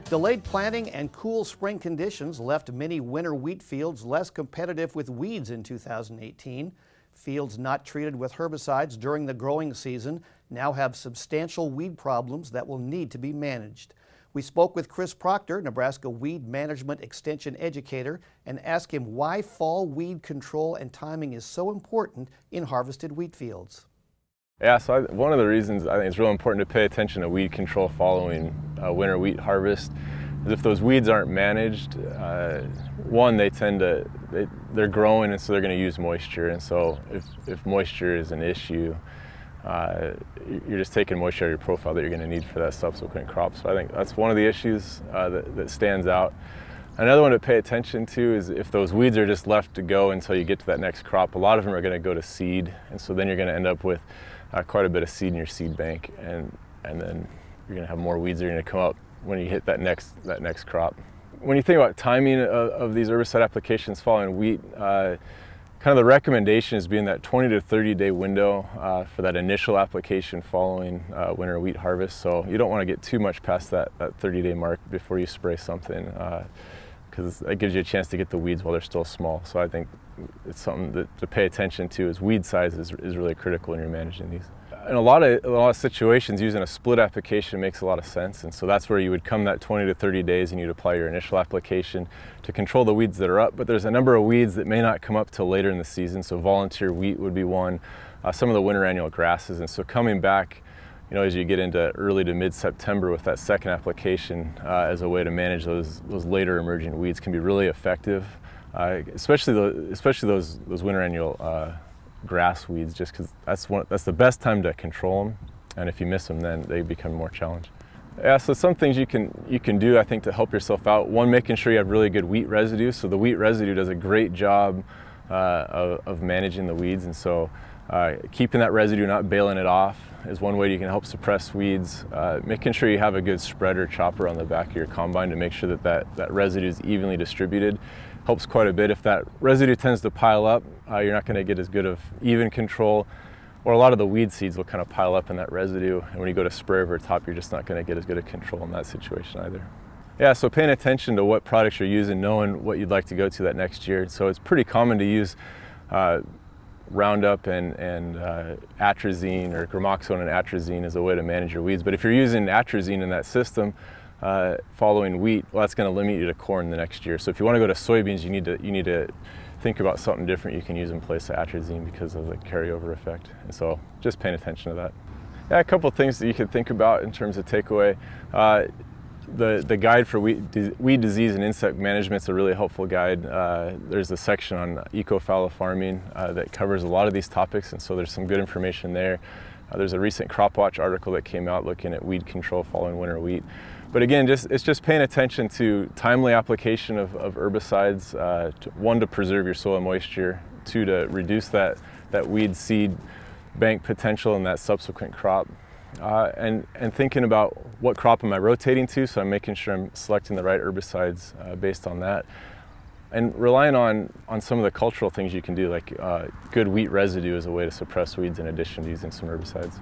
Delayed planting and cool spring conditions left many winter wheat fields less competitive with weeds in 2018. Fields not treated with herbicides during the growing season now have substantial weed problems that will need to be managed. We spoke with Chris Proctor, Nebraska Weed Management Extension Educator, and asked him why fall weed control and timing is so important in harvested wheat fields. Yeah, so one of the reasons I think it's real important to pay attention to weed control following winter wheat harvest is if those weeds aren't managed, one, they're growing, and so they're going to use moisture, and so if moisture is an issue, you're just taking moisture out of your profile that you're going to need for that subsequent crop. So I think that's one of the issues that stands out. Another one to pay attention to is if those weeds are just left to go until you get to that next crop, a lot of them are going to go to seed, and so then you're going to end up with quite a bit of seed in your seed bank, and then you're going to have more weeds that are going to come up when you hit that next crop. When you think about timing of these herbicide applications following wheat, kind of the recommendation is being that 20 to 30 day window for that initial application following winter wheat harvest. So you don't want to get too much past that 30-day mark before you spray something, because that gives you a chance to get the weeds while they're still small. So I think it's something to pay attention to, is weed size is really critical when you're managing these. In a lot of situations, using a split application makes a lot of sense, and so that's where you would come that 20 to 30 days and you'd apply your initial application to control the weeds that are up. But there's a number of weeds that may not come up till later in the season, so volunteer wheat would be one, some of the winter annual grasses, and so coming back, as you get into early to mid-September with that second application as a way to manage those later emerging weeds can be really effective, especially those winter annual grass weeds, just because that's the best time to control them, and if you miss them, then they become more challenging. Yeah, so some things you can do, I think, to help yourself out. One, making sure you have really good wheat residue. So the wheat residue does a great job of managing the weeds, and so keeping that residue, not bailing it off, is one way you can help suppress weeds. Making sure you have a good spreader chopper on the back of your combine to make sure that residue is evenly distributed helps quite a bit. If that residue tends to pile up, you're not going to get as good of even control, or a lot of the weed seeds will kind of pile up in that residue, and when you go to spray over top, you're just not going to get as good a control in that situation either. Yeah, so paying attention to what products you're using, knowing what you'd like to go to that next year. So it's pretty common to use Roundup and atrazine, or gramoxone and atrazine, as a way to manage your weeds. But if you're using atrazine in that system following wheat, well, that's going to limit you to corn the next year. So if you want to go to soybeans, you need to think about something different you can use in place of atrazine because of the carryover effect. And so just paying attention to that. Yeah, a couple of things that you can think about in terms of takeaway. The guide for weed disease and insect management is a really helpful guide. There's a section on eco-fallow farming that covers a lot of these topics, and so there's some good information there. There's a recent Crop Watch article that came out looking at weed control following winter wheat. But again, it's just paying attention to timely application of herbicides, one, to preserve your soil moisture, two, to reduce that weed seed bank potential in that subsequent crop. And thinking about what crop am I rotating to, so I'm making sure I'm selecting the right herbicides based on that, and relying on some of the cultural things you can do, like good wheat residue as a way to suppress weeds in addition to using some herbicides.